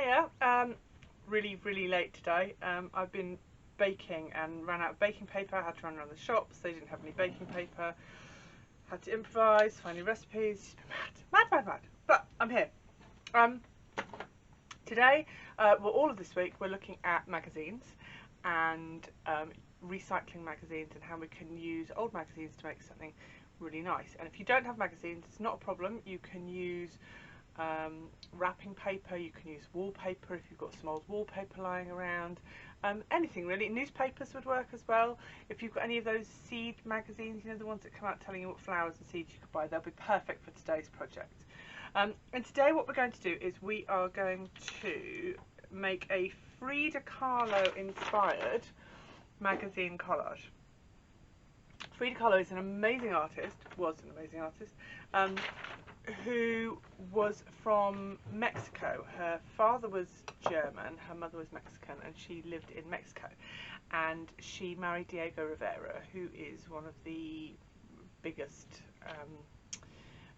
Hiya. Really late today. I've been baking and ran out of baking paper. I had to run around the shops. They didn't have any baking paper. Had to improvise, find new recipes. It's been mad. But I'm here. Today, well, all of this week, we're looking at magazines and recycling magazines and how we can use old magazines to make something really nice. And if you don't have magazines, it's not a problem. You can use wrapping paper, you can use wallpaper if you've got some old wallpaper lying around, anything really. Newspapers would work as well. If you've got any of those seed magazines, you know, the ones that come out telling you what flowers and seeds you could buy, they'll be perfect for today's project. And today what we're going to do is we are going to make a Frida Kahlo inspired magazine collage. Frida Kahlo is an amazing artist, was an amazing artist, who was from Mexico. Her father was German, her mother was Mexican, and she lived in Mexico. And she married Diego Rivera, who is one of the biggest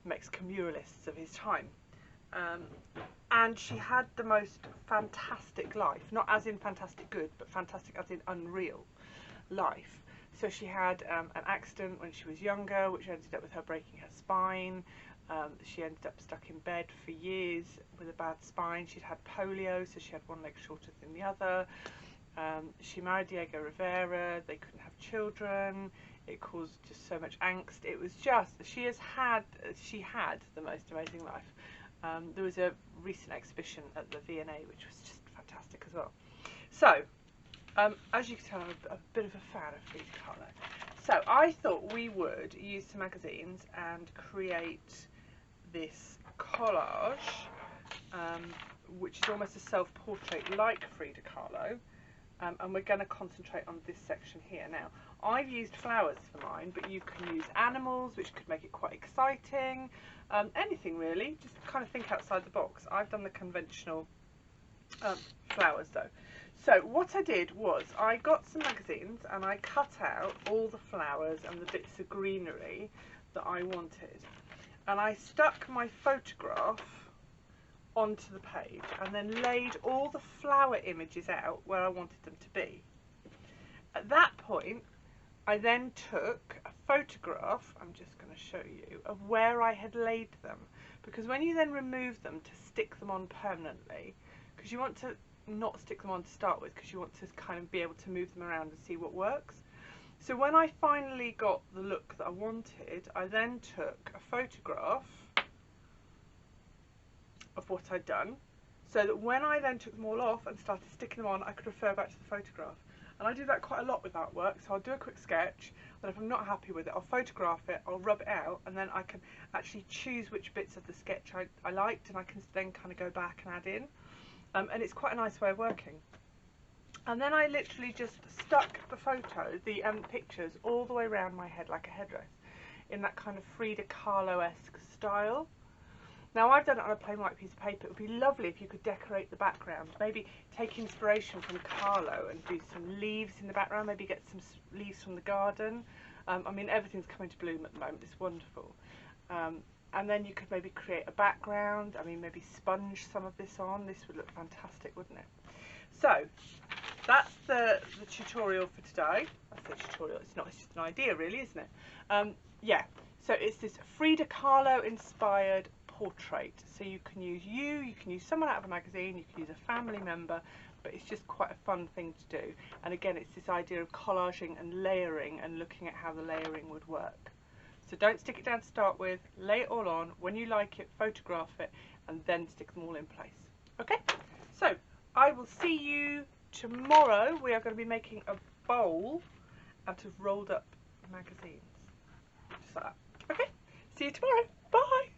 Mexican muralists of his time. And she had the most fantastic life, not as in fantastic good, but fantastic as in unreal life. So she had an accident when she was younger, which ended up with her breaking her spine. She ended up stuck in bed for years with a bad spine. She'd had polio, so she had one leg shorter than the other. She married Diego Rivera. They couldn't have children. It caused just so much angst. It was just, she had the most amazing life. There was a recent exhibition at the V&A which was just fantastic as well. So, as you can tell, I'm a bit of a fan of Frida Kahlo. So I thought we would use some magazines and create this collage, which is almost a self-portrait like Frida Kahlo, and we're going to concentrate on this section here. Now, I've used flowers for mine, but you can use animals, which could make it quite exciting, anything really, just kind of think outside the box. I've done the conventional flowers though. So what I did was I got some magazines and I cut out all the flowers and the bits of greenery that I wanted, and I stuck my photograph onto the page and then laid all the flower images out where I wanted them to be. At that point I then took a photograph, I'm just going to show you, of where I had laid them, because when you then remove them to stick them on permanently, because you want to not stick them on to start with, because you want to kind of be able to move them around and see what works. So when I finally got the look that I wanted, I then took a photograph of what I'd done, so that when I then took them all off and started sticking them on, I could refer back to the photograph. And I do that quite a lot with artwork, so I'll do a quick sketch, and if I'm not happy with it, I'll photograph it, I'll rub it out, and then I can actually choose which bits of the sketch I liked, and I can then kind of go back and add in. And it's quite a nice way of working. And then I literally just stuck the pictures all the way around my head like a headdress, in that kind of Frida Kahlo-esque style. Now I've done it on a plain white piece of paper. It would be lovely if you could decorate the background, maybe take inspiration from Kahlo and do some leaves in the background, maybe get some leaves from the garden. I mean, everything's coming to bloom at the moment, it's wonderful. And then you could maybe create a background, I mean maybe sponge some of this on, this would look fantastic, wouldn't it? So, that's the tutorial for today. I say tutorial, it's not, it's just an idea really, isn't it? Yeah, so it's this Frida Kahlo inspired portrait. So you can use you can use someone out of a magazine, you can use a family member, but it's just quite a fun thing to do. And again, it's this idea of collaging and layering and looking at how the layering would work. So don't stick it down to start with, lay it all on, when you like it, photograph it, and then stick them all in place. Okay, so I will see you tomorrow. We are going to be making a bowl out of rolled up magazines. Just like that. Okay, see you tomorrow. Bye.